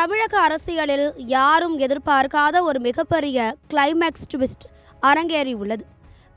தமிழக அரசியலில் யாரும் எதிர்பார்க்காத ஒரு மிகப்பெரிய கிளைமேக்ஸ் ட்விஸ்ட் அரங்கேறியுள்ளது.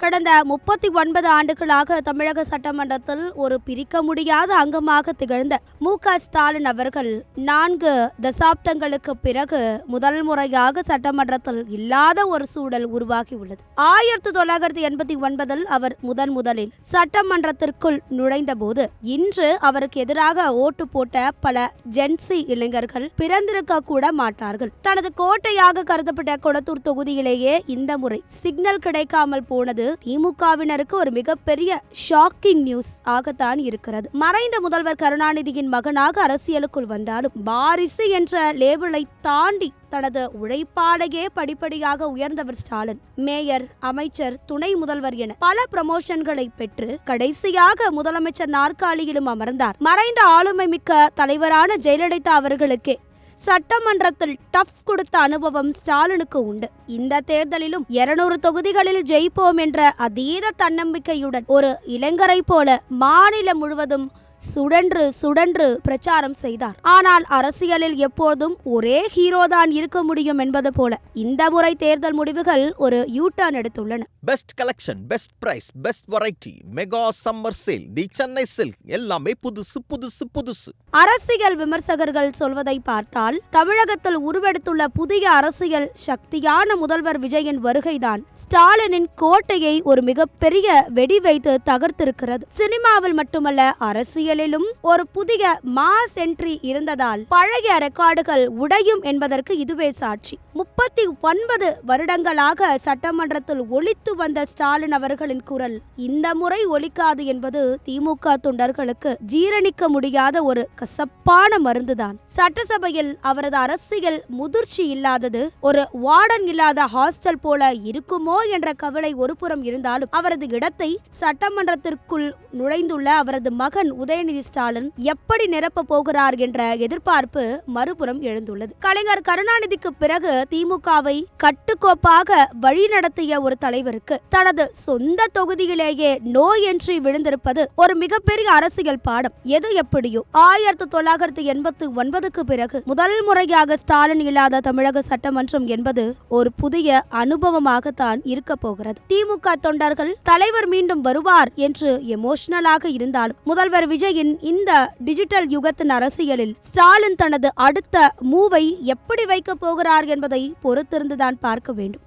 கடந்த 39 ஆண்டுகளாக தமிழக சட்டமன்றத்தில் ஒரு பிரிக்க முடியாத அங்கமாக திகழ்ந்த மு.க.ஸ்டாலின் அவர்கள் 4 தசாப்தங்களுக்கு பிறகு முதல் முறையாக சட்டமன்றத்தில் இல்லாத ஒரு சூழல் உருவாகியுள்ளது. 1989 அவர் முதலில் சட்டமன்றத்திற்குள் நுழைந்தபோது இன்று அவருக்கு எதிராக ஓட்டு போட்ட பல ஜென்சி இளைஞர்கள் பிறந்திருக்க கூட மாட்டார்கள். தனது கோட்டையாக கருதப்பட்ட கொளத்தூர் தொகுதியிலேயே இந்த முறை சிக்னல் கிடைக்காமல் போனது திமுகவினருக்கு ஒரு மிகப்பெரிய ஷாக்கிங் நியூஸ் ஆகத்தான் இருக்கிறது. மறைந்த முதல்வர் கருணாநிதியின் மகனாக அரசியலுக்குள் வந்தாலும் வாரிசு என்ற லேபிளை தாண்டி தனது உழைப்பாலேயே படிப்படியாக உயர்ந்தவர் ஸ்டாலின். மேயர், அமைச்சர், துணை முதல்வர் என பல ப்ரமோஷன்களை பெற்று கடைசியாக முதலமைச்சர் நாற்காலியிலும் அமர்ந்தார். மறைந்த ஆளுமை மிக்க தலைவரான ஜெயலலிதா அவர்களுக்கே சட்டமன்றத்தில் டஃப் கொடுத்த அனுபவம் ஸ்டாலினுக்கு உண்டு. இந்த தேர்தலிலும் 200 தொகுதிகளில் ஜெயிப்போம் என்ற அதீத தன்னம்பிக்கையுடன் ஒரு இளைஞரை போல மாநிலம் முழுவதும் சுழன்று பிரச்சாரம் செய்தார். ஆனால் அரசியலில் எப்போதும் ஒரே ஹீரோதான் இருக்க முடியும் என்பது போல இந்த முறை தேர்தல் முடிவுகள் ஒரு யூ-டர்ன் எடுத்துள்ளன. Best collection, best price, best variety, mega summer sale, the Chennai silk எல்லாமே புதுசு. அரசியல் விமர்சகர்கள் சொல்வதை பார்த்தால் தமிழகத்தில் உருவெடுத்துள்ள புதிய அரசியல் சக்தியான முதல்வர் விஜயின் வருகைதான் ஸ்டாலினின் கோட்டையை ஒரு மிகப்பெரிய வெடி வைத்து தகர்த்திருக்கிறது. சினிமாவில் மட்டுமல்ல, அரசியலிலும் ஒரு புதிய மாஸ் என்ட்ரி இருந்ததால் பழைய ரெக்கார்டுகள் உடையும் என்பதற்கு இதுவே சாட்சி. 39 வருடங்களாக சட்டமன்றத்தில் ஒலித்து வந்த ஸ்டாலின் அவர்களின் குரல் இந்த முறை ஒலிக்காது என்பது திமுக தொண்டர்களுக்கு ஜீரணிக்க முடியாத ஒரு கசப்பான மருந்துதான். சட்டசபையில் அவரது அரசியல் முதிர்ச்சி இல்லாதது ஒரு வார்டன் இல்லாத ஹாஸ்டல் போல இருக்குமோ என்ற கவலை ஒருபுறம் இருந்தாலும், அவரது இடத்தை சட்டமன்றத்திற்குள் நுழைந்துள்ள அவரது மகன் உதயநிதி ஸ்டாலின் எப்படி நிரப்ப போகிறார் என்ற எதிர்பார்ப்பு மறுபுறம் எழுந்துள்ளது. கலைஞர் கருணாநிதிக்கு பிறகு திமுகவை கட்டுக்கோப்பாக வழிநடத்திய ஒரு தலைவருக்கு தனது சொந்த தொகுதியிலேயே நோ என்ட்ரி விழுந்திருப்பது ஒரு மிகப்பெரிய அரசியல் பாடம். எது எப்படியோ 1989க்கு பிறகு முதல் முறையாக ஸ்டாலின் இல்லாத தமிழக சட்டமன்றம் என்பது ஒரு புதிய அனுபவமாகத்தான் இருக்க போகிறது. திமுக தொண்டர்கள் தலைவர் மீண்டும் வருவார் என்று எமோஷனலாக இருந்தாலும், முதல்வர் விஜயின் இந்த டிஜிட்டல் யுகத்தின் அரசியலில் ஸ்டாலின் தனது அடுத்த மூவை எப்படி வைக்க போகிறார் என்பதை பொறுத்திருந்துதான் பார்க்க வேண்டும்.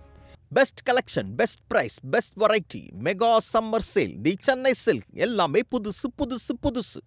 Best collection, best price, best variety, mega summer sale, the Chennai silk எல்லாமே புதுசு.